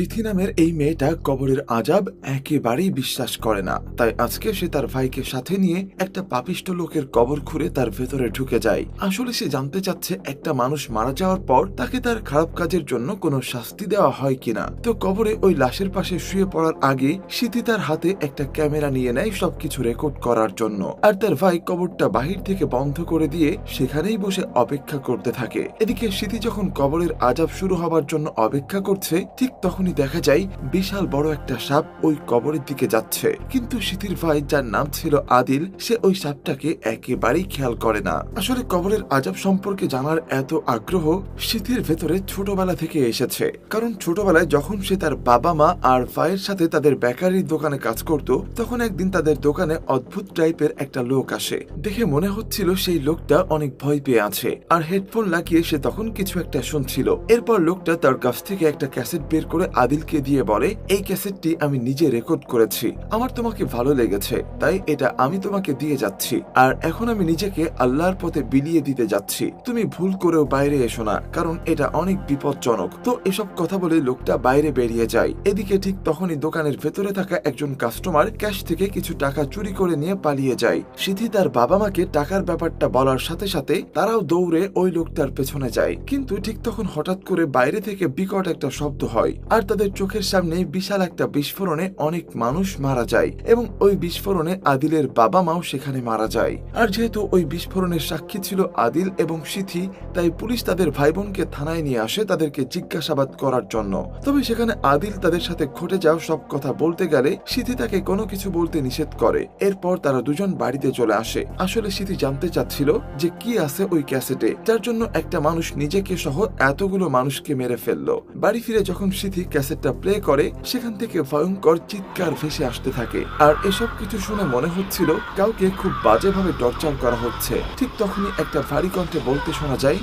সিথি নামের এই মেয়েটা কবরের আযাব একেবারেই বিশ্বাস করে না। তাই আজকে সে তার ভাইকে সাথে নিয়ে একটা পাপিষ্ট লোকের কবর খুঁড়ে তার ভেতরে ঢুকে যায়। আসলে সে জানতে চাচ্ছে একটা মানুষ মারা যাওয়ার পর তাকে তার খারাপ কাজের জন্য কোনো শাস্তি দেওয়া হয় কিনা। তো কবরে ওই লাশের পাশে শুয়ে পড়ার আগে সিথি তার হাতে একটা ক্যামেরা নিয়ে নেয় সবকিছু রেকর্ড করার জন্য। আর তার ভাই কবরটা বাহির থেকে বন্ধ করে দিয়ে সেখানেই বসে অপেক্ষা করতে থাকে। এদিকে সিথি যখন কবরের আযাব শুরু হবার জন্য অপেক্ষা করছে, ঠিক তখনই দেখা যায় বিশাল বড় একটা সাপ ওই কবরের দিকে যাচ্ছে। কিন্তু সিথির ভাই, যার নাম ছিল আদিল, সে ওই সাপটাকে একেবারেই খেয়াল করে না। আসলে কবরের আযাব সম্পর্কে জানার এত আগ্রহ সিথির ভেতরে ছোটবেলা থেকে এসেছে। কারণ ছোটবেলায় যখন সে তার বাবা মা আর ভাইয়ের সাথে তাদের বেকারির দোকানে কাজ করত, তখন একদিন তাদের দোকানে অদ্ভুত টাইপের একটা লোক আসে। দেখে মনে হচ্ছিল সেই লোকটা অনেক ভয় পেয়ে আছে, আর হেডফোন লাগিয়ে সে তখন কিছু একটা শুনছিল। এরপর লোকটা তার কাছ থেকে একটা ক্যাসেট বের করে আদিলকে দিয়ে বলে, এই ক্যাসেটটি আমি নিজে রেকর্ড করেছি, আমার তোমাকে ভালো লেগেছে, তাই এটা আমি তোমাকে দিয়ে যাচ্ছি। আর এখন আমি নিজেকে আল্লাহর পথে বিলিয়ে দিতে যাচ্ছি, তুমি ভুল করেও বাইরে এসো না, কারণ এটা অনেক বিপজ্জনক। তো এসব কথা বলে লোকটা বাইরে বেরিয়ে যায়। এদিকে ঠিক তখনই দোকানের ভেতরে থাকা একজন কাস্টমার ক্যাশ থেকে কিছু টাকা চুরি করে নিয়ে পালিয়ে যায়। সিথি তার বাবা মাকে টাকার ব্যাপারটা বলার সাথে সাথে তারাও দৌড়ে ওই লোকটার পেছনে যায়। কিন্তু ঠিক তখন হঠাৎ করে বাইরে থেকে বিকট একটা শব্দ হয়, আর তাদের চোখের সামনে বিশাল একটা বিস্ফোরণে অনেক মানুষ মারা যায়, এবং ওই বিস্ফোরণে আদিলের বাবা মাও সেখানে মারা যায়। আর যেহেতু ওই বিস্ফোরণের সাক্ষী ছিল আদিল এবং সিথি, তাই পুলিশ তাদের ভাই বোনকে থানায় নিয়ে আসে তাদেরকে জিজ্ঞাসাবাদ করার জন্য। তবে সেখানে আদিল তাদের সাথে ঘটে যাওয়া সব কথা বলতে গেলে সিথি তাকে কোনো কিছু বলতে নিষেধ করে। এরপর তারা দুজন বাড়িতে চলে আসে। আসলে সিথি জানতে চাচ্ছিল যে কি আছে ওই ক্যাসেটে, যার জন্য একটা মানুষ নিজেকে সহ এতগুলো মানুষকে মেরে ফেললো। বাড়ি ফিরে যখন সিথি ক্যাসেটটা প্লে করে, সেখান থেকে ভয়ঙ্কর চিৎকার ভেসে আসতে থাকে। আর এসব কিছু শুনে মনে হচ্ছিল কাউকে খুব বাজেভাবে টর্চার করা হচ্ছে। ঠিক তখনই একটা ভারী কণ্ঠে বলতে শোনা যায়,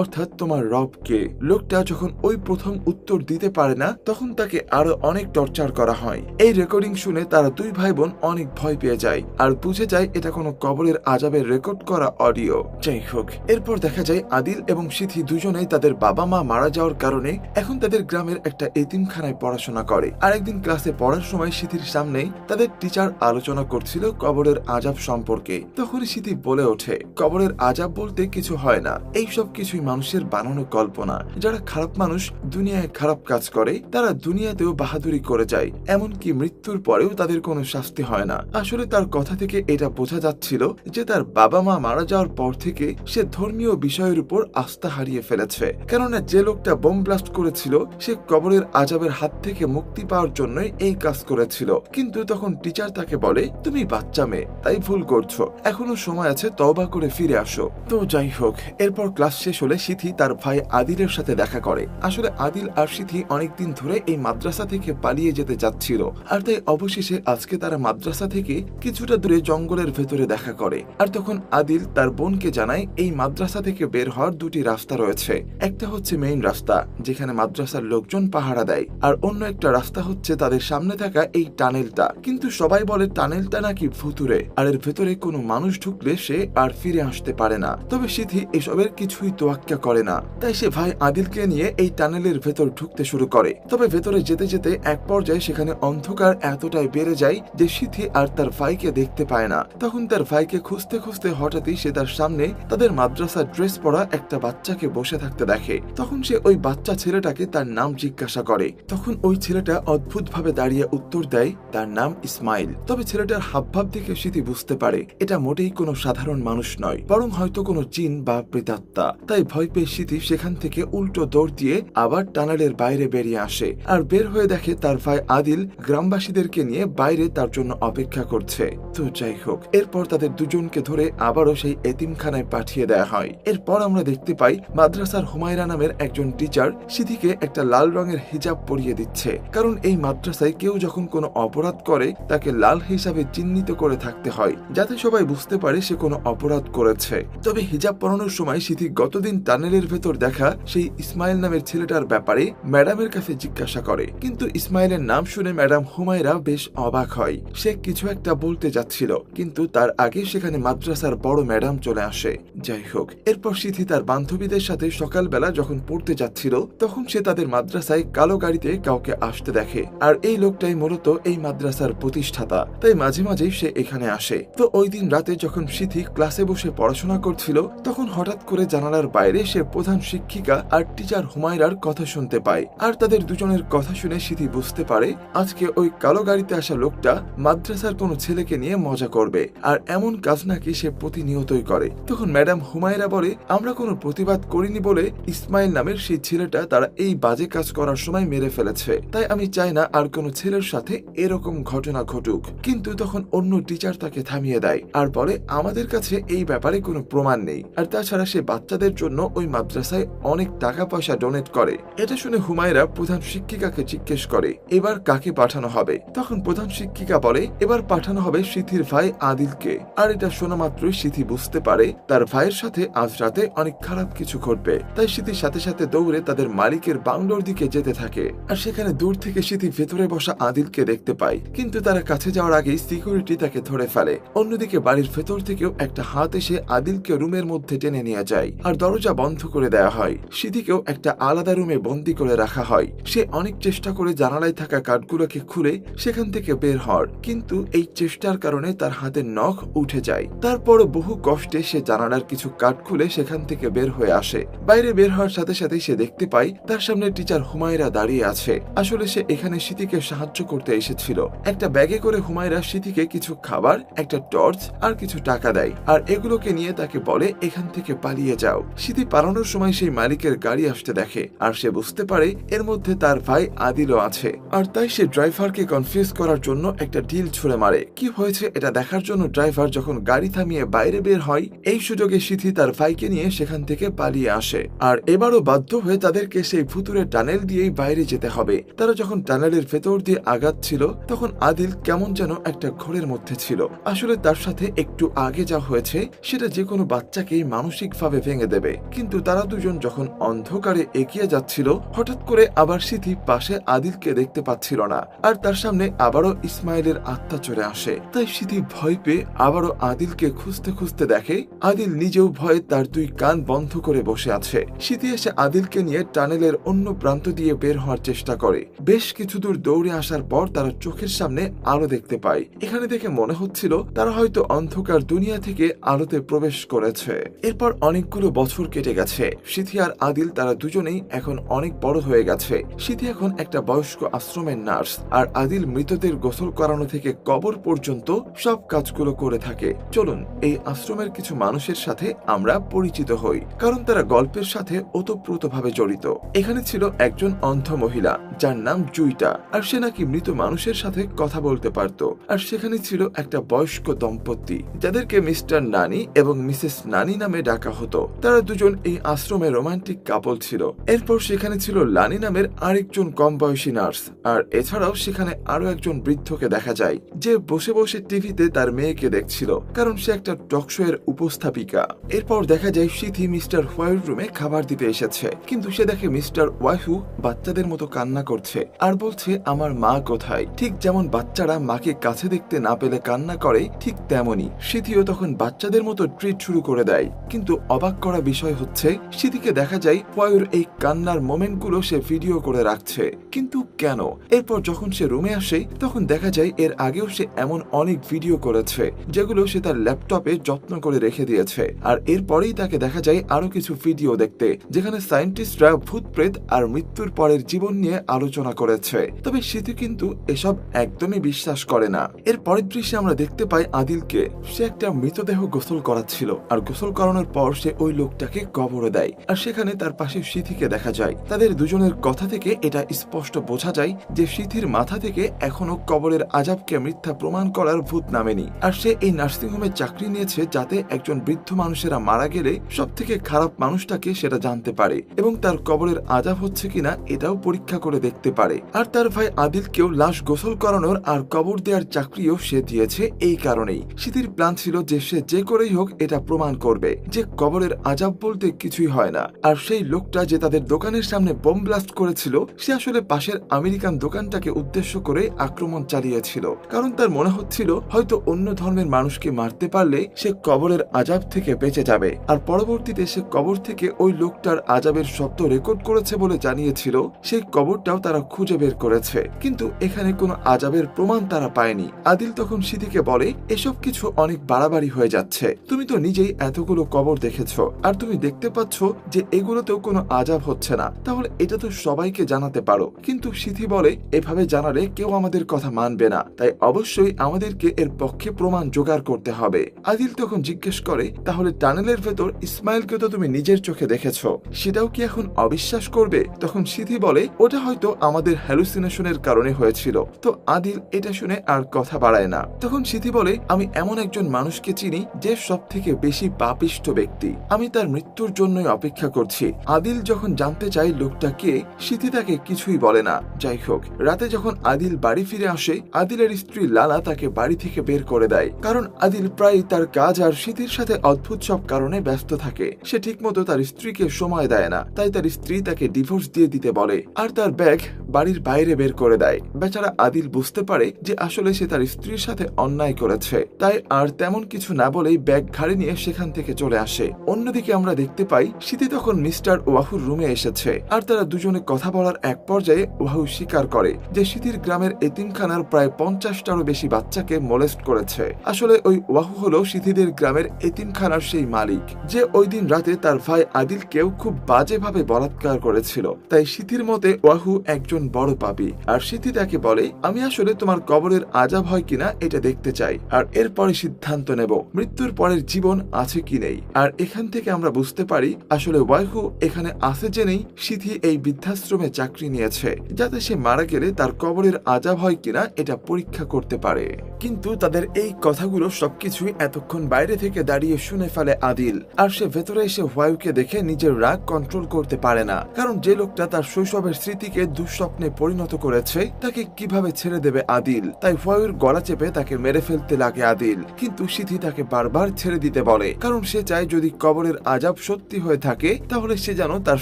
অর্থাৎ তোমার রব কে? লোকটা যখন ওই প্রথম উত্তর দিতে পারে না, তখন তাকে আরো অনেক টর্চার করা হয়। এই রেকর্ডিং শুনে তারা দুই ভাই বোন অনেক ভয় পেয়ে যায়, আর বুঝে যায় এটা কোনো কবরের আযাবের রেকর্ড করা অডিও। যাই হোক, এরপর দেখা যায় আদিল এবং সিথি দুজনেই তাদের বাবা মা মারা যাওয়ার কারণে এখন তাদের গ্রামের একটা এতিমখানায় পড়াশোনা করে। আর একদিন ক্লাসে পড়ার সময় সিথির সামনেই তাদের টিচার আলোচনা করছিল কবরের আযাব সম্পর্কে। তখন সিথি বলে ওঠে, কবরের আযাব বলতে কিছু হয় না, এইসব কিছু মানুষের বানানো কল্পনা। যারা খারাপ মানুষ দুনিয়ায় খারাপ কাজ করে, তারা দুনিয়াতেও বাহাদুরি করে যায়, এমনকি মৃত্যুর পরেও তাদের কোনো শাস্তি হয় না। আসলে তার কথা থেকে এটা বোঝা যাচ্ছিল যে তার বাবা মা মারা যাওয়ার পর থেকে সে ধর্মীয় বিষয়ের উপর আস্থা হারিয়ে ফেলেছে। কেননা যে লোকটা বোম ব্লাস্ট করেছিল, সে কবরের আযাবের হাত থেকে মুক্তি পাওয়ার জন্যই এই কাজ করেছিল। কিন্তু তখন টিচার তাকে বলে, তুমি বাচ্চা মেয়ে, তাই ভুল করছো, এখনো সময় আছে, তওবা করে ফিরে আসো। তো যাই হোক, এরপর ক্লাস শেষ হলে সিথি তার ভাই আদিলের সাথে দেখা করে। আসলে আদিল আর সিথি অনেকদিন ধরে এই মাদ্রাসা থেকে পালিয়ে যেতে চাচ্ছিল, আর তাই অবশেষে আজকে তারা মাদ্রাসা থেকে কিছুটা দূরে জঙ্গলের ভেতরে দেখা করে। আর তখন আদিল তার বোনকে জানায় এই মাদ্রাসা থেকে বের হওয়ার দুটি রাস্তা রয়েছে। একটা হচ্ছে মেইন রাস্তা, যেখানে মাদ্রাসার লোকজন পাহারা দেয়, আর অন্য একটা রাস্তা হচ্ছে তাদের সামনে থাকা এই টানেলটা। কিন্তু সবাই বলে টানেলটা নাকি ভুতুরে, আর এর ভেতরে কোনো মানুষ ঢুকলে সে আর ফিরে আসতে পারে না। তবে সিথি এসবের কিছুই তোয়াক্কা করে না, তাই সে ভাই আদিলকে নিয়ে এই টানেলের ভেতর ঢুকতে শুরু করে। তবে ভেতরে যেতে যেতে এক পর্যায়ে সেখানে অন্ধকার এতটাই বেড়ে যায় যে সিথি আর তার ভাইকে দেখতে পায় না। তখন তার ভাইকে খুঁজতে খুঁজতে হঠাৎই সে তার সামনে তাদের মাদ্রাসার ড্রেস পরা একটা বাচ্চাকে বসে থাকতে দেখে। তখন সে ওই বাচ্চা ছেলেটাকে তার নাম জিজ্ঞাসা করে। তখন ওই ছেলেটা অদ্ভুত ভাবে দাঁড়িয়ে উত্তর দেয়, তার নাম ইসমাইল। তবে ছেলেটার হাবভাব দেখে সিথি বুঝতে পারে এটা মোটেই কোনো সাধারণ মানুষ নয়, বরং হয়তো কোনো জিন বা প্রেতাত্মা। তাই ভয় পেয়ে সিথি সেখান থেকে উল্টো দৌড় দিয়ে আবার টানেলের বাইরে বেরিয়ে আসে। আর বের হয়ে দেখে তার ভাই আদিল গ্রামবাসীদেরকে নিয়ে বাইরে তার জন্য অপেক্ষা করছে। তো যাই হোক, এরপর তাদের দুজনকে ধরে আবারও সেই এতিমখানায় পাঠিয়ে দেয়া হয়। এরপর আমরা দেখতে পাই মাদ্রাসার হুমায়রা নামের একজন টিচার সিথিকে একটা লাল রঙের হিজাব পরিয়ে দিচ্ছে। কারণ এই মাদ্রাসায় কেউ যখন কোনো অপরাধ করে, তাকে লাল হিসাবে চিহ্নিত করে থাকতে হয়, যাতে সবাই বুঝতে পারে সে কোনো অপরাধ করেছে। তবে হিজাব পরানোর সময় সিথি গতদিন টানেলের ভেতর দেখা সেই ইসমাইল নামের ছেলেটার ব্যাপারে ম্যাডামের কাছে জিজ্ঞাসা করে, কিন্তু ইসমাইলের নাম শুনে ম্যাডাম হুমায়রা বেশ অবাক হয়। সে কিছু একটা বলতে যাচ্ছিল, কিন্তু তার আগে সেখানে মাদ্রাসার বড় ম্যাডাম চলে আসে। যাই হোক, এরপর সিথি তার বান্ধবীদের সাথে সকালবেলা যখন পড়তে যাচ্ছিল, তখন সে তাদের মাদ্রাসায় কালো গাড়িতে কাউকে আসতে দেখে। আর এই লোকটাই মূলত এই মাদ্রাসার প্রতিষ্ঠাতা, তাই মাঝে মাঝেই সে এখানে আসে। তো ওই দিন রাতে যখন সিথি ক্লাসে বসে পড়াশোনা করছিল, তখন হঠাৎ করে জানালার বাইরে সে প্রধান শিক্ষিকা আর টিচার হুমায়রার কথা শুনতে পায়। আর তাদের দুজনের কথা শুনে সিথি বুঝতে পারে আজকে ওই কালো গাড়িতে আসা লোকটা মাদ্রাসার কোনো ছেলেকে নিয়ে মজা করবে, আর এমন কাজ নাকি সে প্রতিনিয়তই করে। তখন ম্যাডাম হুমায়রা বলে, আমরা কোনো প্রতিবাদ করিনি বলে ইসমাইল নামের সেই ছেলেটা তারা এই বাজে কাজ করার সময় মেরে ফেলেছে, তাই আমি চাই না আর কোনো ছেলের সাথে এরকম ঘটনা ঘটুক। কিন্তু তখন অন্য টিচার তাকে থামিয়ে দেয় আর বলে, আমাদের কাছে এই ব্যাপারে কোনো প্রমাণ নেই, আর তাছাড়া সে বাচ্চাদের জন্য ওই মাদ্রাসায় অনেক টাকা পয়সা ডোনেট করে। এটা শুনে হুমায়রা প্রধান শিক্ষিকাকে জিজ্ঞেস করে, এবার কাকে পাঠানো হবে? তখন প্রধান শিক্ষিকা বলে, এবার পাঠানো হবে সিথির ভাই আদিলকে। আর এটা শোনা মাত্রই সিথি বুঝতে পারে তার ভাইয়ের সাথে আজ রাতে অনেক খারাপ কিছু ঘটবে, তাই সিথির সাথে সাথে দৌড়ে তাদের মালিকের বাংলোর দিকে যেতে থাকে। আর সেখানে দূর থেকে সিথি ভেতরে বসা আদিলকে দেখতে পায়, কিন্তু তারা কাছে যাওয়ার আগেই সিকিউরিটি তাকে ধরে ফেলে। অন্যদিকে বাড়ির ভেতর থেকেও একটা হাত এসে আদিলকে রুমের মধ্যে টেনে নিয়ে যায়, আর দরজা বন্ধ করে দেওয়া হয়। সিথিকেও একটা আলাদা রুমে বন্দি করে রাখা হয়। সে অনেক চেষ্টা করে জানালায় থাকা কাঠগুলোকে খুলে সেখান থেকে বের হওয়ার, কিন্তু এই চেষ্টার কারণে তার হাতের নখ উঠে যায়। তারপরও বহু কষ্টে সে জানালার কিছু কাঠ খুলে সেখান থেকে বের হয়ে আসে। বাইরে বের হওয়ার সাথে সাথে সে দেখতে পায় তার সামনে টিচার হুমায়রা দাঁড়িয়ে আছে। আসলে সে এখানে সিথিকে সাহায্য করতে এসেছিল। একটা ব্যাগে করে হুমায়রা সিথিকে কিছু খাবার, একটা টর্চ আর কিছু টাকা দেয়, আর এগুলোকে নিয়ে তাকে বলে, এখান থেকে পালিয়ে যাও। সিথি পালানোর সময় সেই মালিকের গাড়ি আসতে দেখে, আর সে বুঝতে পারে এর মধ্যে তার ভাই আদিলও আছে। আর তাই সে ড্রাইভারকে কনফিউজ করার জন্য একটা ঢিল ছুঁড়ে মারে। কি হয়েছে এটা দেখার জন্য ড্রাইভার যখন গাড়ি থামিয়ে বাইরে বের হয়, এই সুযোগে সিথি তার ভাইকে নিয়ে সেখান থেকে পালিয়ে আসে। আর এবারও বাধ্য হয়ে তাদেরকে সেই ভুতুরে টানেল দিয়েই বাইরে যেতে হবে। তারা যখন টানেলের ভেতর দিয়ে আগাচ্ছিল, তখন আদিল কেমন যেন একটা ঘোরের মধ্যে ছিল। আসলে তার সাথে একটু আগে যা হয়েছে সেটা যে কোনো বাচ্চাকেই মানসিকভাবে ভেঙে দেবে। কিন্তু তারা দুজন যখন অন্ধকারে এগিয়ে যাচ্ছিল, হঠাৎ করে আবার সিথি পাশে আদিলকে দেখতে পাচ্ছিল না, আর তার সামনে আবারও ইসমাইলের আত্মা চলে আসে। তাই সিথি ভয় পেয়ে আবারও আদিলকে খুঁজতে খুঁজতে দেখে আদিল নিজেও ভয়ে তার দুই কান বন্ধ করে বসে আছে। সিথি এসে আদিলকে নিয়ে টানেলের অন্য প্রান্ত দিয়ে বের হওয়ার চেষ্টা করে। বেশ কিছু দূর দৌড়ে আসার পর তারা চোখের সামনে আলো দেখতে পায়। এখানে দেখে মনে হচ্ছিল তারা হয়তো অন্ধকার দুনিয়া থেকে আলোতে প্রবেশ করেছে। এরপর অনেকগুলো বছর কেটে গেছে। সিথি আর আদিল তারা দুজনেই এখন অনেক বড় হয়ে গেছে। সিথি এখন একটা বয়স্ক আশ্রমের নার্স, আর আদিল মৃতদের গোসল করানো থেকে কবর পর্যন্ত সব কাজগুলো করে থাকে। চলুন এই আশ্রমের কিছু মানুষের সাথে আমরা পরিচিত হই, কারণ তারা গল্পের সাথে ওতপ্রোতভাবে জড়িত। এখানে ছিল একজন অন্ধ মহিলা যার নাম জুইটা, আর সে নাকি মৃত মানুষের সাথে কথা বলতে পারত। আর সেখানে ছিল একটা বয়স্ক দম্পতি যাদেরকে মিস্টার নানি এবং মিসেস নানি নামে ডাকা হতো। তারা দুজন এই আশ্রমে রোমান্টিক কাপল ছিল। এরপর সেখানে ছিল লানি নামের আরেকজন কম বয়সী নার্স, আর এছাড়াও সেখানে আরো একজন বৃদ্ধকে দেখা যায় যে বসে বসে টিভিতে তার মেয়েকে দেখছিল, কারণ সে একটা টক শো এর উপস্থাপিকা। এরপর দেখা যায় সিথি মিস্টার হোয়াইট রুমে খাবার দিতে এসেছে, কিন্তু সে দেখে মিস্টার ওয়াইহু বাচ্চাদের মতো কান্না করছে আর বলছে, আমার মা কোথায়? ঠিক যেমন বাচ্চারা মাকে কাছে দেখতে না পেলে কান্না করে, ঠিক তেমনি সিথিও তখন বাচ্চাদের মতো ট্রিট শুরু করে দেয়। কিন্তু অবাক করা বিষয় হচ্ছে সিথিকে দেখা যায় ওয়াইর এই কান্নার মোমেন্টগুলো সে ভিডিও করে রাখছে। কিন্তু কেন? এরপর যখন সে রুমে আসে তখন দেখা যায় এর আগেও সে এমন অনেক ভিডিও করেছে যেগুলো সে তার ল্যাপটপে যত্ন করে রেখে দিয়েছে। আর এরপরেই তাকে দেখা যায় আরো কিছু ভিডিও দেখতে, যেখানে সায়েন্টিস্টরা ভূত প্রেত আর মৃত্যুর পরের জীবন নিয়ে আলোচনা করেছে। তবে সিথি কিন্তু এসব একদমই বিশ্বাস করে না। এর পরের দৃশ্যে আমরা দেখতে পাই আদিলকে। সে একটা মৃতদেহ গোসল করাচ্ছিল, আর গোসল করানোর পর সে ওই লোকটাকে কবরে দেয়। আর সেখানে তার পাশে সিথিকে দেখা যায়। তাদের দুজনের কথা থেকে এটা স্পষ্ট বোঝা যায় যে সিথির মাথা থেকে এখনো কবরের আযাবকে মিথ্যা প্রমাণ করার ভূত নামেনি। আর সে এই নার্সিংহোমে চাকরি নিয়েছে যাতে একজন বৃদ্ধ মানুষেরা মারা গেলে সব থেকে খারাপ মানুষটাকে সেটা জানতে পারে এবং তার কবরের আযাব হচ্ছে কিনা এটাও পরীক্ষা করে দেখতে পারে। আর তার ভাই আদিলকেও লাশ গোসল করানোর আর কবর দেওয়ার চাকরিও সে দিয়েছে এই কারণেই। সিথির প্ল্যান ছিল যে সে যে করেই হোক এটা প্রমাণ করবে যে কবরের আযাব বলতে কিছুই হয় না। আর সেই লোকটা যে তাদের দোকানের সামনে বোম ব্লাস্ট করেছিল, সে আসলে পাশের আমেরিকান দোকানটাকে উদ্দেশ্য করে আক্রমণ চালিয়েছিল, কারণ তার মনে হচ্ছিল হয়তো অন্য ধর্মের মানুষকে মারতে পারলে সে কবরের আযাব থেকে বেঁচে যাবে। আর পরবর্তীতে সে কবর থেকে ওই লোকটার আযাবের শব্দ রেকর্ড করেছে বলে জানিয়েছিল। সেই কবরটাও তারা খুঁজে বের করেছে, কিন্তু এখানে কোনো আযাবের প্রমাণ তারা পায়নি। আদিল তখন সিথিকে বলে, এসব কিছু অনেক বাড়াবাড়ি হয়ে যাচ্ছে, তুমি তো নিজেই এতগুলো কবর দেখেছো, আর তুমি দেখতে পাচ্ছ যে এগুলোতেও কোনো আযাব হচ্ছে না, তাহলে এটা তো সবাইকে জানাতে পারো। কিন্তু সিথি বলে, এভাবে জানালে কেউ আমাদের কথা মানবে না, তাই অবশ্যই আমাদেরকে এর পক্ষে প্রমাণ জোগাড় করতে হবে। আদিল তখন জিজ্ঞেস করে, তাহলে টানেলের ভেতর ইসমাইলকে তো তুমি নিজের চোখে দেখেছো, সেটাও কি এখন অবিশ্বাস করবে? তখন সিথি বলে, ওটা হয়তো আমাদের হ্যালুসিনেশনের কারণে হয়েছিল। তো আদিল এটা শুনে আর কথা বাড়ায় না। তখন সিথি বলে, আমি এমন একজন মানুষকে চিনি যে সব থেকে বেশি পাপিষ্ঠ ব্যক্তি, আমি তার মৃত্যুর জন্যই অপেক্ষা করছি। আদিল যখন জানতে চায় লোকটা কে, সিথি তাকে কিছুই বলে না। যাই হোক, রাতে যখন আদিল বাড়ি ফিরে আসে, আদিলের স্ত্রী লালা তাকে বাড়ি থেকে বের করে দেয়, কারণ আদিল প্রায় তার কাজ আর সিথির সাথে অদ্ভুত সব কারণে ব্যস্ত থাকে। সে ঠিকমতো তার স্ত্রীকে সময় দেয় না, তাই তার স্ত্রী তাকে ডিভোর্স দিয়ে দিতে বলে, আর তার ব্যাগ বাড়ির বাইরে বের করে দেয়। বেচারা আদিল বুঝতে পারে যে আসলে সে তার স্ত্রীর সাথে অন্যায় করেছে, তাই আর তেমন কিছু না বলেই ব্যাগ ঘাড়ে নিয়ে সেখান থেকে চলে আসে। অন্যদিকে আমরা দেখতে পাই সিথি তখন মিস্টার ওয়াহুর রুমে এসেছে, আর তারা দুজনে কথা বলার এক পর্যায়ে ওয়াহু স্বীকার করে যে সিথির গ্রামের এতিমখানার প্রায় 50টারও বেশি বাচ্চাকে মোলেস্ট করেছে। আসলে ওই ওয়াহু হলো সিথিদের গ্রামের এতিমখানার সেই মালিক, যে ওই দিন রাতে তার ভাই আদিলকেও খুব বাজেভাবে বলাৎকার করেছিল। তাই সিথির মতে ওয়াহু একজন বড় পাপী। আর সিথি তাকে বলে, আমি আসলে তোমার কবরের আযাব হয় কিনা এটা দেখতে চাই, আর এরপরে সিদ্ধান্ত নেব মৃত্যুর পরের জীবন আছে কি নেই। আর এখান থেকে আমরা বুঝতে পারি আসলে ওয়াহু এখানে আছে জেনেই সিথি এই বৃদ্ধাশ্রমে চাকরি নিয়েছে, যাতে সে মারা গেলে তার কবরের আযাব হয় কিনা এটা পরীক্ষা করতে পারে। কিন্তু তাদের এই কথাগুলো সবকিছুই এতক্ষণ বাইরে থেকে দাঁড়িয়ে শুনে ফেলে আদিল, আর সে ভেতরে এসে ওয়াহুকে দেখে নিজের রাগ কন্ট্রোল করতে পারে না, কারণ যে লোকটা তার শৈশবের স্মৃতিকে দুঃস্বপ্নে পরিণত করেছে তাকে কিভাবে ছেড়ে দেবে আদিল। তাই ওয়াহুর গলা চেপে তাকে মেরে ফেলতে লাগে আদিল, কিন্তু সিথি তাকে বারবার ছেড়ে দিতে বলে, কারণ সে চায় যদি কবরের আযাব সত্যি হয়ে থাকে তাহলে সে যেন তার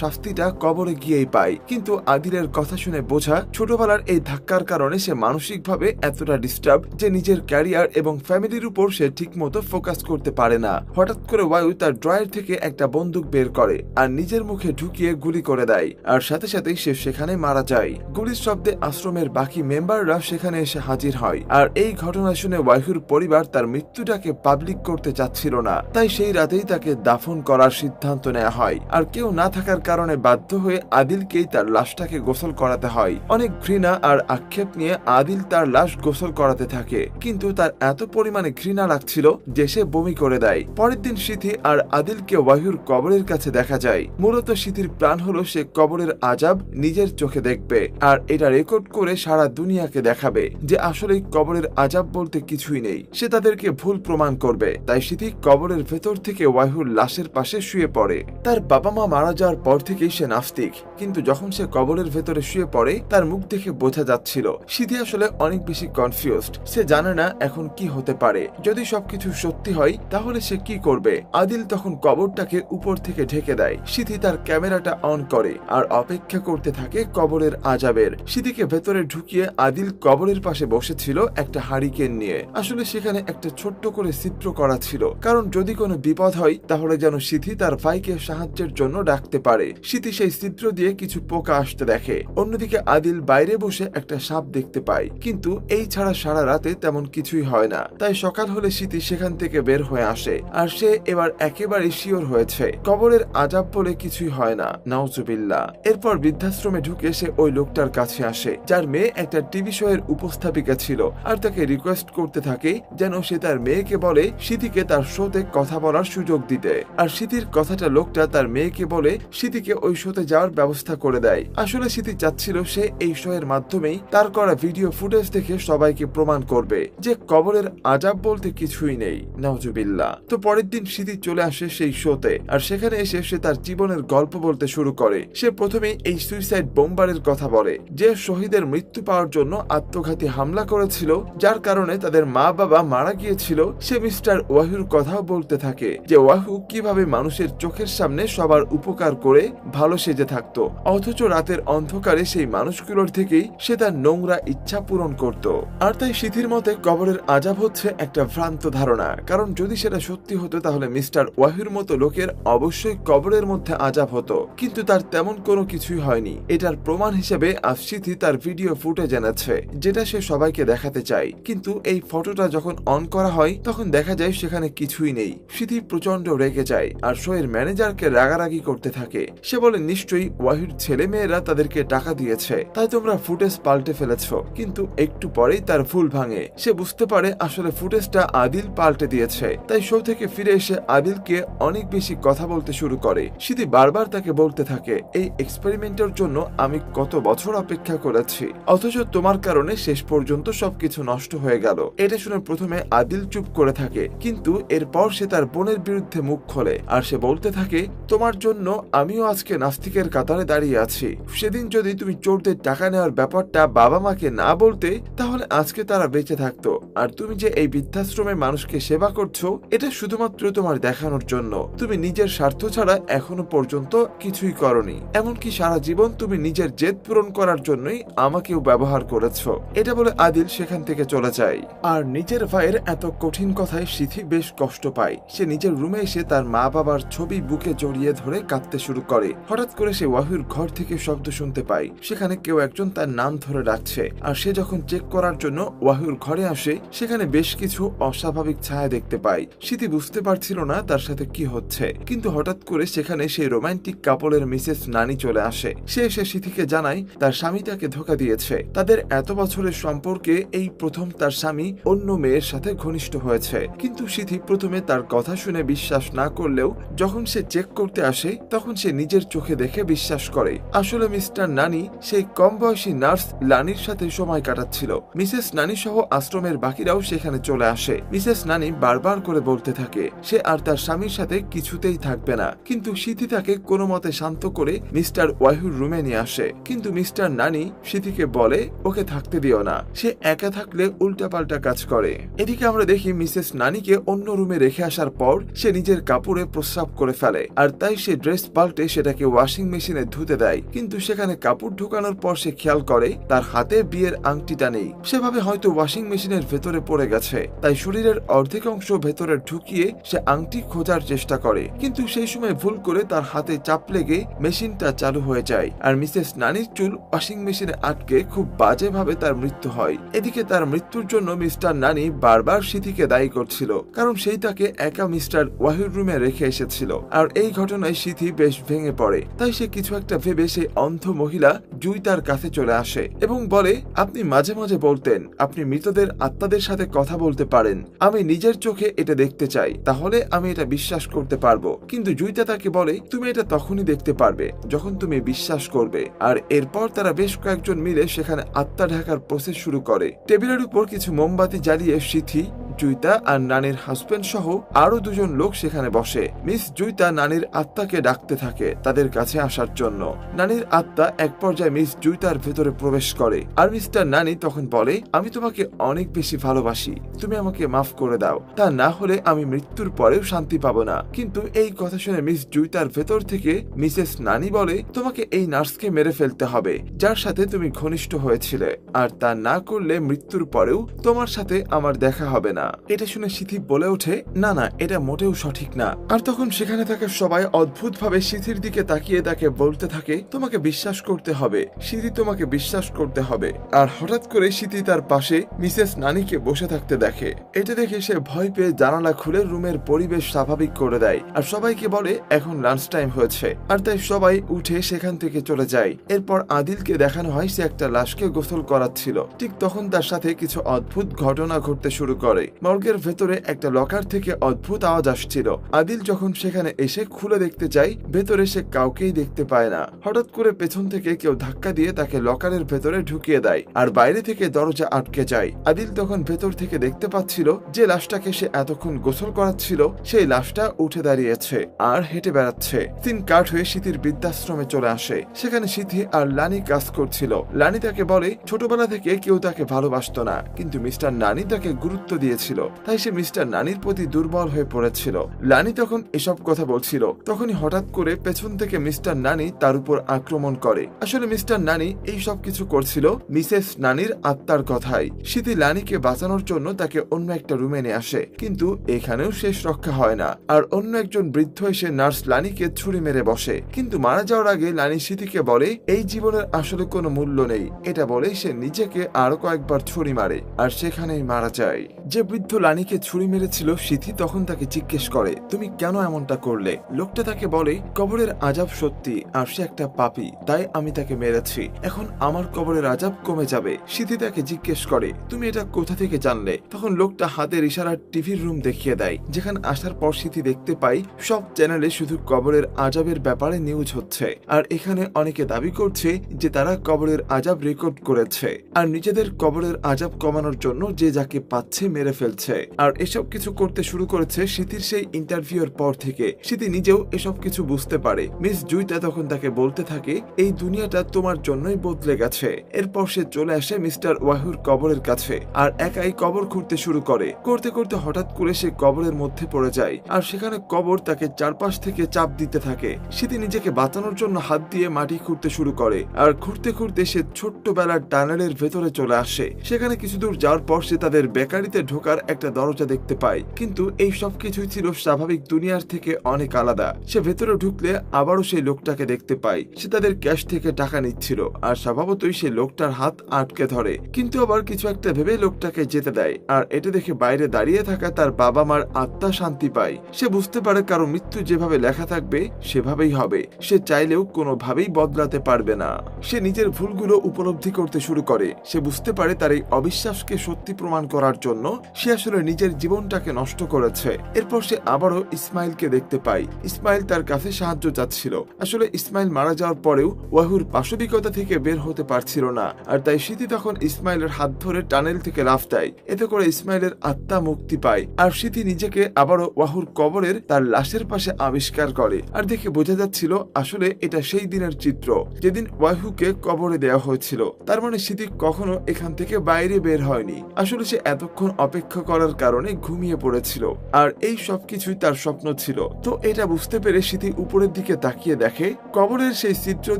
শাস্তিটা কবরে গিয়েই পায়। কিন্তু আদিলের কথা শুনে বোঝা ছোটবেলার এই ধাক্কার কারণে সে মানসিকভাবে এতটা ডিস্টার্ব যে নিজের ক্যারিয়ার এবং ফ্যামিলির উপর সে ঠিকমতো ফোকাস করতে পারে না। হঠাৎ করে ওয়াহু তার ড্রয়ার থেকে একটা বন্দুক বের করে আর নিজের মুখে ঢুকিয়ে গুলি করে দেয়, আর সাথে সাথেই সে সেখানে মারা যায়। গুলির শব্দে আশ্রমের বাকি মেম্বাররা সেখানে এসে হাজির হয়, আর এই ঘটনা শুনে ওয়াহুর পরিবার তার মৃত্যুটাকে পাবলিক করতে চাচ্ছিল না, তাই সেই রাতেই তাকে দাফন করার সিদ্ধান্ত নেওয়া হয়। আর কেউ না থাকার কারণে বাধ্য হয়ে আদিলকেই তার লাশটাকে গোসল করাতে হয়। অনেক ঘৃণা আর আক্ষেপ নিয়ে আদিল তার লাশ গোসল করাতে থাকে, কিন্তু তার এত পরিমাণে ঘৃণা লাগছিল যে সে বমি করে দেয়। পরের দিন সিথি আর আদিলকে ওয়াহুর কবরের কাছে দেখা যায়। মূলত সিথির প্ল্যান হলো সে কবরের আযাব নিজের চোখে দেখবে, আর এটা রেকর্ড করে সারা দুনিয়াকে দেখাবে যে আসলে কবরের আযাব বলতে কিছুই নেই। সে তাদেরকে ভুল প্রমাণ করবে। তাই সিথি কবরের ভেতর থেকে ওয়াহুর লাশের পাশে শুয়ে পড়ে। তার বাবা মা মারা যাওয়ার পর থেকেই সে নাস্তিক, কিন্তু যখন সে কবরের ভেতরে শুয়ে পড়ে তার মুখ দেখে বোঝা যাচ্ছিল সিথি আসলে অনেক বেশি কনফিউজড। সে জানে না এখন কি হতে পারে। যদি সবকিছু সত্যি হয় তাহলে সে কি করবে। আদিল তখন কবরটাকে উপর থেকে ঢেকে দেয়। সিথি তার ক্যামেরাটা অন করে আর অপেক্ষা করতে থাকে কবরের আযাবের। সিথিকে ভেতরে ঢুকিয়ে আদিল কবরের পাশে বসেছিল একটা হারিকেন নিয়ে। আসলে সেখানে একটা ছোট্ট করে ছিদ্র করা ছিল, কারণ যদি কোনো বিপদ হয় তাহলে যেন সিথি তার ভাইকে সাহায্যের জন্য ডাকতে পারে। সিথি সেই ছিদ্র দিয়ে কিছু পোকা আসতে দেখে। অন্যদিকে আদিল বাইরে বসে একটা সাপ দেখতে পায়, কিন্তু এই ছাড়া সারা রাতে তেমন কিছুই হয় না। তাই সকাল হলে সিথি সেখান থেকে বের হয়ে আসে, আর সে এবার একেবারে শিওর হয়েছে কবরের আযাব বলে কিছুই হয় না। নাউজুবিল্লাহ। এরপর বৃদ্ধাশ্রমে ঢুকে সে ওই লোকটার কাছে আসে যার মেয়ে একটা টিভি শো এর উপস্থাপিকা ছিল, আর তাকে রিকোয়েস্ট করতে থাকে যেন সে তার মেয়েকে বলে সিথিকে তার শোতে কথা বলার সুযোগ দিতে। আর সিথির কথাটা লোকটা তার মেয়েকে বলে সিথিকে ওই শোতে যাওয়ার ব্যবস্থা করে দেয়। আসলে সিথি চাচ্ছিল সে এই শো এর মাধ্যমেই তার করা ভিডিও ফুটেজ দেখে সবাইকে প্রমাণ করবে যে কবরের আযাব বলতে কিছুই নেই। নাউজুবিল্লাহ। তো পরের দিন সিথি চলে আসে সেই শোতে, আর সেখানে এসে সে তার জীবনের গল্প বলতে শুরু করে। সে প্রথমেই এই সুইসাইড বোম্বারের কথা কথা বলে, যে শহীদের মৃত্যু পাওয়ার জন্য আত্মঘাতী হামলা করেছিল, যার কারণে তাদের মা বাবা মারা গিয়েছিল। সে মিস্টার ওয়াহির কথাও বলতে থাকে যে ওয়াহু কিভাবে মানুষের চোখের সামনে সবার উপকার করে ভালো সেজে থাকতো, অথচ রাতের অন্ধকারে সেই মানুষগুলোর থেকেই সে তার নোংরা ইচ্ছা পূরণ করত। আর তাই সিথির মতে কবরের আযাব হচ্ছে একটা ভ্রান্ত ধারণা, কারণ যদি সেটা সত্যি হতো তাহলে মিস্টার ওয়াহির মতো লোকের অবশ্যই কবরের মধ্যে আযাব হতো, কিন্তু তার তেমন কোনো কিছুই হয়নি। এটার প্রমাণ হিসেবে আজ সিথি তার ভিডিও ফুটেজ এনেছে, যেটা সে সবাইকে দেখাতে চায়। কিন্তু এই ফটোটা যখন অন করা হয় তখন দেখা যায় সেখানে কিছুই নেই। সিথি প্রচন্ড রেগে যায় আর শোয়ের ম্যানেজারকে রাগারাগি করতে থাকে। সে বলে নিশ্চয়ই ওয়াহির ছেলে মেয়েরা তাদেরকে টাকা দিয়েছে, তাই তোমরা ফুটেজ পাল্টে ফেলেছ। কিন্তু একটু পরেই তার ভুল ভাঙে। সে বুঝতে পারে আসলে ফুটেজটা আদিল পাল্টে দিয়েছে। তাই শো থেকে ফিরে এসে আদিলকে অনেক বেশি কথা বলতে শুরু করে। সিথি বারবার তাকে বলতে থাকে, এই এক্সপেরিমেন্টের জন্য আমি কত বছর অপেক্ষা করেছি, অথচ তোমার কারণে শেষ পর্যন্ত সবকিছু নষ্ট হয়ে গেল। এটা শুনে প্রথমে আদিল চুপ করে থাকে, কিন্তু এরপর সে তার বোনের বিরুদ্ধে মুখ খোলে আর সে বলতে থাকে, তোমার জন্য আমিও আজকে নাস্তিকের কাতারে দাঁড়িয়ে আছি। সেদিন যদি তুমি চোরদের টাকা নেওয়ার ব্যাপারটা বাবা মাকে না বলতে, তাহলে আজকে তারা বেঁচে থাকতো। আর তুমি যে এই বৃদ্ধাশ্রমে মানুষকে সেবা করছো, এটা শুধুমাত্র তোমার দেখানোর জন্য। তুমি নিজের স্বার্থ ছাড়া এখনো পর্যন্ত কিছুই করনি, এমনকি সারা জীবন তুমি নিজের জেদ পূরণ করার জন্যই আমাকেও ব্যবহার করেছো। এটা বলে আদিল সেখান থেকে চলে যায়। আর নিজের ভাইয়ের এত কঠিন কথায় সিথি বেশ কষ্ট পায়। সে নিজের রুমে এসে তার মা বাবার ছবি বুকে জড়িয়ে ধরে কাঁদতে শুরু করে। হঠাৎ করে সে ওয়াহির ঘর থেকে শব্দ শুনতে পায়, সেখানে কেউ একজন তার নাম ধরে ডাকছে। আর সে যখন চেক করার জন্য ওয়াহির ঘরে আসে, সেখানে বেশ কিছু অস্বাভাবিক ছায়া দেখতে পায়। সিথি বুঝতে পারছিল না তার সাথে কি হচ্ছে, কিন্তু হঠাৎ করে সেখানে সেই রোমান্টিক কাপলের মিসেস নানি চলে আসে। সে এসে সিথিকে জানায় তার স্বামী তাকে ধোঁকা দিয়েছে। তাদের এত বছরের সম্পর্কে এই প্রথম তার স্বামী অন্য মেয়ের সাথে ঘনিষ্ঠ হয়েছে। কিন্তু সিথি প্রথমে তার কথা শুনে বিশ্বাস না করলেও যখন সে চেক করতে আসে তখন সে নিজের চোখে দেখে বিশ্বাস করে। আসলে মিস্টার নানি সেই কম বয়সী নার্স লানির সাথে সময় কাটাচ্ছিল। মিসেস নানি সহ আশ্রমের বাকিরাও সেখানে চলে আসে। মিসেস নানি বারবার করে বলতে থাকে সে আর তার স্বামীর সাথে কিছুতেই থাকবে না, কিন্তু সিথি তাকে কোনো মতে শান্ত করে মিস্টার ওয়াহির রুমে নিয়ে আসে। কিন্তু মিস্টার নানি সিথিকে বলে ওকে থাকতে দিও না, সে একা থাকলে উল্টাপাল্টা কাজ করে। এদিকে আমরা দেখি মিসেস নানিকে অন্য রুমে রেখে আসার পর সে নিজের কাপড়ে প্রস্রাব করে ফেলে, আর তাই সে ড্রেস পাল্টে সেটাকে ওয়াশিং মেশিনে ধুতে দেয়। কিন্তু সেখানে কাপড় ঢোকানোর পর সে খেয়াল করে তার হাতে বিয়ের আংটিটা নেই। সেভাবে হয়তো ওয়াশিং মেশিনের ভেতরে পড়ে গেছে, তাই শরীরের অর্ধেক অংশ ভেতরে ঢুকিয়ে সে আংটি খোঁজার চেষ্টা করে। কিন্তু সেই সময় ভুল করে তার হাতে চাপ লেগে মেশিনটা চালু হয়ে যায়, আর মিসেস নানির চুল ওয়াশিং মেশিনে আটকে খুব বাজেভাবে তার মৃত্যু হয়। এদিকে তার মৃত্যুর জন্য মিস্টার নানি বারবার সিথিকে দায়ী করছিল, কারণ সেই তাকে একা মিস্টার ওয়াহির রুমে রেখে এসেছিল। আর এই ঘটনায় সিথি বেশ ভেঙে পড়ে। তাই সে কিছু একটা ভেবে সেই অন্ধ মহিলা জুই তার কাছে চলে আসে এবং বলে আপনি মাঝে মাঝে বলতেন আপনি মৃতদের আত্মাদের সাথে কথা বলতে পারেন, আমি নিজের চোখে এটা দেখতে চাই, তাহলে আমি এটা বিশ্বাস করতে পারবো। কিন্তু জুইতা তাকে বলে তুমি এটা তখনই দেখতে পারবে যখন তুমি বিশ্বাস করবে। আর এরপর তারা বেশ কয়েকজন মিলে সেখানে আত্মা ঢাকার প্রসেস শুরু করে। টেবিলের উপর কিছু মোমবাতি জ্বালিয়ে সিথি, জুইতা আর নানির হাজবেন্ড সহ আরো দুজন লোক সেখানে বসে। মিস জুইতা নানির আত্মাকে ডাকতে থাকে তাদের কাছে আসার জন্য। নানির আত্মা এক পর্যায়ে মিস জুইতার ভেতরে প্রবেশ করে, আর মিস্টার নানি তখন বলে আমি তোমাকে অনেক বেশি ভালোবাসি, তুমি আমাকে মাফ করে দাও, তা না হলে আমি মৃত্যুর পরেও শান্তি পাবো না। কিন্তু এই কথা শুনে মিস জুইতার ভেতর থেকে মিসেস নানি বলে তোমাকে এই নার্সকে মেরে ফেলতে হবে যার সাথে তুমি ঘনিষ্ঠ হয়েছিলে, আর তা না করলে মৃত্যুর পরেও তোমার সাথে আমার দেখা হবে না। এটা শুনে সিথি বলে ওঠে না না, এটা মোটেও সঠিক না। আর তখন সেখানে থাকা সবাই অদ্ভুত ভাবে সিথির দিকে তাকিয়ে তাকে বলতে থাকে তোমাকে বিশ্বাস করতে হবে সিথি, তোমাকে বিশ্বাস করতে হবে। আর হঠাৎ করে সিথি তার পাশে মিসেস নানিকে বসে থাকতে দেখে। এটা দেখে সে ভয় পেয়ে জানালা খুলে রুমের পরিবেশ স্বাভাবিক করে দেয় আর সবাইকে বলে এখন লাঞ্চ টাইম হয়েছে। আর তাই সবাই উঠে সেখান থেকে চলে যায়। এরপর আদিলকে দেখানো হয় সে একটা লাশকে গোসল করাচ্ছিল। ঠিক তখন তার সাথে কিছু অদ্ভুত ঘটনা ঘটতে শুরু করে। মর্গের ভেতরে একটা লকার থেকে অদ্ভুত আওয়াজ আসছিল। আদিল যখন সেখানে এসে খুলে দেখতে যায়, ভেতরে সে কাউকেই দেখতে পায় না। হঠাৎ করে পেছন থেকে কেউ ধাক্কা দিয়ে তাকে লকারের ভেতরে ঢুকিয়ে দেয় আর বাইরে থেকে দরজা আটকে যায়। আদিল তখন ভেতর থেকে দেখতে পাচ্ছিল যে লাশটাকে সে এতক্ষণ গোসল করাচ্ছিল সেই লাশটা উঠে দাঁড়িয়েছে আর হেঁটে বেড়াচ্ছে। তিন কাঠ হয়ে সিথির বৃদ্ধাশ্রমে চলে আসে। সেখানে সিথি আর লানি কাজ করছিল। লানি তাকে বলে ছোটবেলা থেকে কেউ তাকে ভালোবাসতো না, কিন্তু মিস্টার নানি তাকে গুরুত্ব দিয়েছিল, তাই সে মিস্টার নানির প্রতি দুর্বল হয়ে পড়েছিল। লানি তখন এসব কথা বলছিল, তখনই হঠাৎ করে পেছন থেকে মিস্টার নানি তার উপর আক্রমণ করে। আসলে মিস্টার নানি এই সব কিছু করছিল মিসেস নানির আত্মার কথাই। সিথি লানিকে বাঁচানোর জন্য তাকে অন্য একটা রুমে নিয়ে আসে, কিন্তু এখানেও শেষ রক্ষা হয় না আর অন্য একজন বৃদ্ধ এসে নার্স লানিকে ছুরি মেরে বসে। কিন্তু মারা যাওয়ার আগে লানি সিথিকে বলে এই জীবনের আসলে কোনো মূল্য নেই। এটা বলেই সে নিজেকে আরো কয়েকবার ছুরি মারে আর সেখানেই মারা যায়। যে বৃদ্ধ লানিকে ছুরি মেরেছিল, সিথি তখন তাকে জিজ্ঞেস করে তুমি কেন এমনটা করলে? লোকটা তাকে বলে কবরের আযাব সত্যি আর সে একটা পাপী, তাই আমি তাকে মেরেছি। এখন আমার কবরের আযাব কমে যাবে। সিথি তাকে জিজ্ঞেস করে তুমি এটা কোথা থেকে জানলে? তখন লোকটা হাতের ইশারার টিভির রুম দেখিয়ে দেয়, যেখানে আসার পর সিথি দেখতে পাই সব চ্যানেলে শুধু কবরের আযাবের ব্যাপারে নিউজ হচ্ছে আর এখানে অনেকে দাবি করছে যে তারা কবরের আযাব রেকর্ড করেছে আর নিজেদের কবরের আযাব কমানোর জন্য যে যাকে পাচ্ছে মেরে ফেলছে। আর এসব কিছু করতে শুরু করেছে সিথির সেই ইন্টারভিউর পর থেকে। সিথি নিজেও এসব কিছু বুঝতে পারে। মিস জুইতা তখন তাকে বলতে থাকে এই দুনিয়াটা তোমার জন্যই বদলে গেছে। এরপর সে চলে আসে মিস্টার ওয়াহুর কবরের কাছে আর একাই কবর খুঁড়তে শুরু করে। করতে করতে হঠাৎ করে সে কবরের মধ্যে পড়ে যায় আর সেখানে কবর তাকে চারপাশ থেকে চাপ দিতে থাকে। সিথি নিজেকে বাঁচানোর জন্য হাত দিয়ে মাটি খুঁড়তে শুরু করে আর খুঁড়তে খুঁড়তে সে ছোট্টবেলার টানেলের ভেতরে চলে আসে। সেখানে কিছু দূর যাওয়ার পর সে তাদের বেকারিতে ঢোকার একটা দরজা দেখতে পায়, কিন্তু এই সব কিছুই ছিল স্বাভাবিক দুনিয়ার থেকে অনেক আলাদা। সে ভেতরে ঢুকলে আবারও সেই লোকটাকে দেখতে পায়। সে তাদের ক্যাশ থেকে টাকা নিচ্ছিল আর স্বভাবতই সে লোকটার হাত আটকে ধরে, কিন্তু আবার কিছু একটা ভেবে লোকটাকে যেতে দেয়। আর এটা দেখে বাইরে দাঁড়িয়ে থাকা তার বাবা মার আত্মা শান্তি পায়। সে বুঝতে পারে কারো মৃত্যু যেভাবে লেখা থাকবে সেভাবেই হবে। সে চাইলেও কোনোভাবেই বদলাতে পারবে না। সে নিজের ভুলগুলো উপলব্ধি করতে শুরু করে। সে বুঝতে পারে তার এই অবিশ্বাসকে সত্যি প্রমাণ করার জন্য সে আসলে নিজের জীবনটাকে নষ্ট করেছে। এরপর সে আবারও ইসমাইলকে দেখতে পায়। ইসমাইল তার কাছে সাহায্য চাচ্ছিল। আসলে ইসমাইল মারা যাওয়ার পরেও ওয়াহুর পাশবিকতা থেকে বের হতে পারছিল না, আর তাই সিথি তখন ইসমাইলের হাত ধরে টানেল থেকে লাফ দেয়। এতে করে ইসমাইলের আত্মা মুক্তি পায় আর সিথি নিজেকে আবারও ওয়াহুর কবরের তার লাশের পাশে আবিষ্কার করে। আর দেখে বোঝা যাচ্ছিল আসলে এটা সেই দিনের চিত্র যেদিন ওয়াহুকে কবরে দেওয়া হয়েছিল। তার মানে সিথি কখনো এখান থেকে বাইরে বের হয়নি। আসলে সে এতক্ষণ অপেক্ষা করার কারণে ঘুমিয়ে পড়েছিল আর এই সবকিছুই তার স্বপ্ন ছিল। তো এটা বুঝতে পেরে সিথি উপরের দিকে তাকিয়ে দেখে কবরের সেই ছিদ্র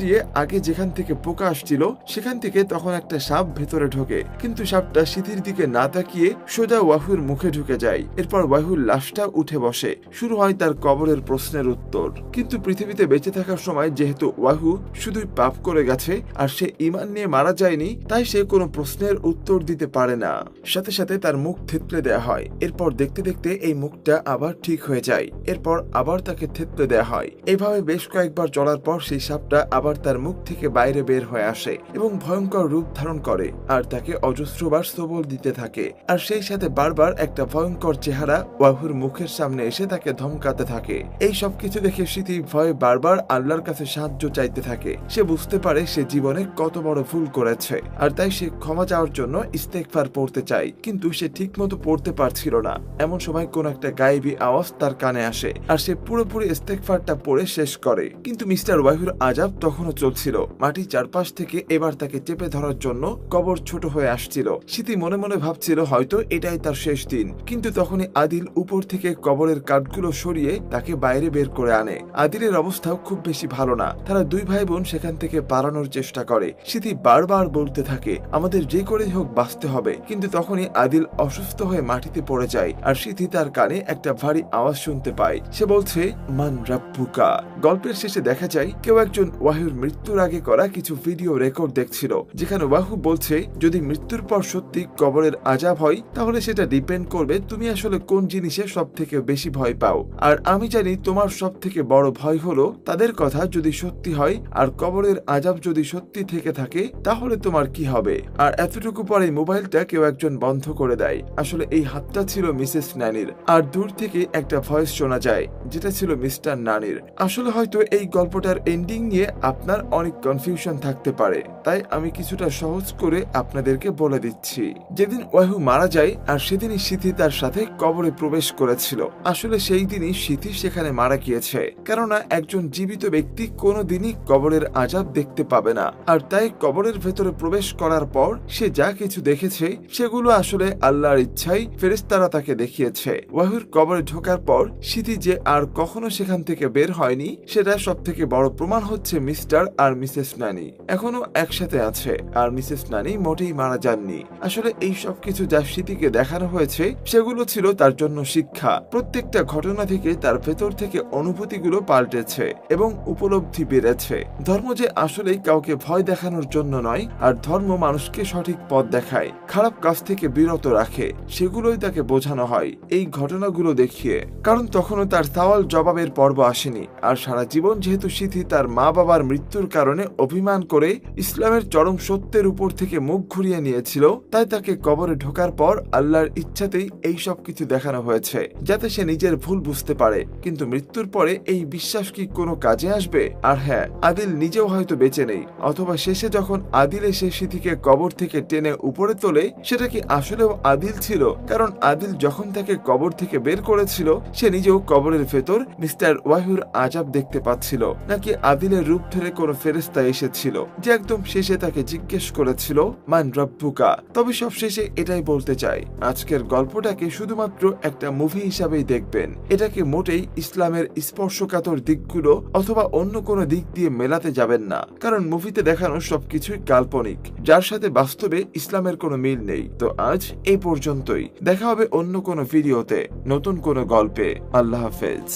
দিয়ে আগে যেখান থেকে পোকা আসছিল সেখান থেকে তখন একটা সাপ ভেতরে ঢোকে, কিন্তু সাপটা সিথির দিকে না তাকিয়ে সোজা ওয়াহুর মুখে ঢুকে যায়। এরপর ওয়াহুর লাশটা উঠে বসে। শুরু হয় তার কবরের প্রশ্নের উত্তর। কিন্তু পৃথিবীতে বেঁচে থাকার সময় যেহেতু ওয়াহু শুধুই পাপ করে গেছে আর সে ঈমান নিয়ে মারা যায়নি, তাই সে কোনো প্রশ্নের উত্তর দিতে পারে না। সাথে সাথে তার মুখ থেতলে দেয়া হয়। এরপর দেখতে দেখতে এই মুখটা আবার ঠিক হয়ে যায়। এরপর আবার তাকে থেতলে দেয়া হয়। এইভাবে বেশ কয়েকবার চলার পর সেই সাপটা আবার তার মুখ থেকে বাইরে বের হয়ে আসে এবং ভয়ঙ্কর রূপ ধারণ করে আর তাকে অজস্রবার সবল দিতে থাকে। আর সেই সাথে বারবার একটা ভয়ঙ্কর চেহারা ওয়াহুর মুখের সামনে এসে তাকে ধমকাতে থাকে। এই সবকিছু দেখে সিথি ভয়ে বারবার আল্লাহর কাছে সাহায্য চাইতে থাকে। সে বুঝতে পারে সে জীবনে কত বড় ভুল করেছে আর তাই সে ক্ষমা চাওয়ার জন্য ইস্তেগফার পড়তে চায়, কিন্তু সে ঠিক মতো পড়তে পারছিল না। এমন সময় কোন একটা গায়েবী আওয়াজ তার কানে আসে আর সে পুরোপুরি ইস্তেগফারটা পড়ে শেষ করে। কিন্তু মিস্টার ওয়াহুর আযাব তখনও চলছিল। মাটি চারপাশ থেকে এবার তাকে চেপে ধরার জন্য কবর ছোট হয়ে আসছিল। সিথি মনে মনে ভাবছিল হয়তো এটাই তার শেষ দিন, কিন্তু তখনই আদিল উপর থেকে কবরের কাঠগুলো সরিয়ে তাকে বাইরে বের করে আনে। আদিলের অবস্থাও খুব বেশি ভালো না। তারা দুই ভাই বোন সেখান থেকে পালানোর চেষ্টা করে। সিথি বারবার বলতে থাকে আমাদের যে করেই হোক বাঁচতে হবে, কিন্তু তখনই আদিল অসুস্থ হয়ে মাটিতে পড়ে যায় আর সিথি তার কানে একটা ভারী আওয়াজ শুনতে পায়। সে বলছে মান রাব্বুকা। গল্পের শেষে দেখা যায় কেউ একজন ওয়াহুর মৃত্যুর আগে করা কিছু ভিডিও রেকর্ড দেখছিল, যেখানে ওয়াহু বলছে যদি মৃত্যুর পর সত্যি কবরের আযাব হয় তাহলে সেটা ডিপেন্ড করবে তুমি আসলে কোন জিনিসে সব থেকে বেশি ভয় পাও। আর আমি জানি তোমার সব থেকে বড় ভয় হলো তাদের কথা যদি সত্যি হয় আর কবরের আযাব যদি সত্যি থেকে থাকে তাহলে তোমার কি হবে। আর এতটুকু পরে মোবাইলটা কেউ একজন বন্ধ করে দেয় আসলে এই হাতটা ছিল মিসেস নানির, আর দূর থেকে একটা ভয়েস শোনা যায় যেটা ছিল মিস্টার নানির। আসলে হয়তো এই গল্পটার এন্ডিং নিয়ে আপনার অনেক কনফিউশন থাকতে পারে, তাই আমি কিছুটা সহজ করে আপনাদেরকে বলে দিচ্ছি। যেদিন ওয়াহু মারা যায় আর সেদিনই সিথি তার সাথে কবরে প্রবেশ করেছিল। আসলে সেই দিনই সিথি সেখানে মারা গিয়েছে, কেননা একজন জীবিত ব্যক্তি কোনোদিনই কবরের আযাব দেখতে পাবে না। আর তাই কবরের ভেতরে প্রবেশ করার পর সে যা কিছু দেখেছে সেগুলো আসলে আল্লাহর ইচ্ছাই ফেরেশতারা তাকে দেখিয়েছে। ওয়াহুর কবরে ঢোকার পর সিথি যে আর কখনো সেখান থেকে বের হয়নি, সেটা সব থেকে বড় প্রমাণ হচ্ছে মিস্টার আর মিসেস নানি এখনো একসাথে আছে, আর মিসেস নানি মোটেই মারা যাননি। আসলে এই সব কিছু যা সিথিকে দেখানো হয়েছে সেগুলো ছিল তার জন্য শিক্ষা। প্রত্যেকটা ঘটনা থেকে তার ভেতর থেকে অনুভূতিগুলো পাল্টেছে এবং উপলব্ধি বেড়েছে। ধর্ম যে আসলেই কাউকে ভয় দেখানোর জন্য নয়, আর ধর্ম মানুষকে সঠিক পথ দেখায়, খারাপ কাজ থেকে বিরত রাখে, সেগুলোই তাকে বোঝানো হয় এই ঘটনাগুলো দেখিয়ে। কারণ তখনও তার সওয়াল জবাবের পর্ব আসেনি, আর সারা জীবন যেহেতু সিথি তার মা বাবার মৃত্যুর কারণে অভিমান করে ইসলামের চরম সত্যের উপর থেকে মুখ ঘুরিয়ে নিয়েছিল, তাই তাকে কবরে ঢোকার পর আল্লাহর ইচ্ছাতেই এই সব কিছু দেখানো হয়েছে যাতে সে নিজের ভুল বুঝতে পারে। কিন্তু মৃত্যুর পরে এই বিশ্বাস কি কোনো কাজে আসবে? আর হ্যাঁ, আদিল নিজেও হয়তো বেঁচে নেই, অথবা শেষে যখন আদিল এসে সিথিকে কবর থেকে টেনে উপরে তোলে সেটা কি আসলেও আদিল ছিল? কারণ আদিল যখন তাকে কবর থেকে বের করেছিল সে নিজেও কবরের ভেতর মিস্টার ওয়াহুর আযাব দেখতে পাচ্ছিল, নাকি আদিলের রূপ ধরে কোনো ফেরেশতা এসেছিল যে একদম শেষে তাকে জিজ্ঞেস করেছিল মান রব্বুকা। তবে সব শেষে এটাই বলতে চাই, আজকের গল্পটাকে শুধুমাত্র একটা মুভি হিসাবেই দেখবেন। এটাকে মোটেই ইসলামের স্পর্শকাতর দিকগুলো অথবা অন্য কোনো দিক দিয়ে মেলাতে যাবেন না, কারণ মুভিতে দেখানো সবকিছুই কাল্পনিক, যার সাথে বাস্তবে ইসলামের কোনো মিল নেই। তো আজ এই পর্যন্তই, দেখা হবে অন্য কোনো ভিডিওতে নতুন কোনো গল্পে। আল্লাহ হাফেজ।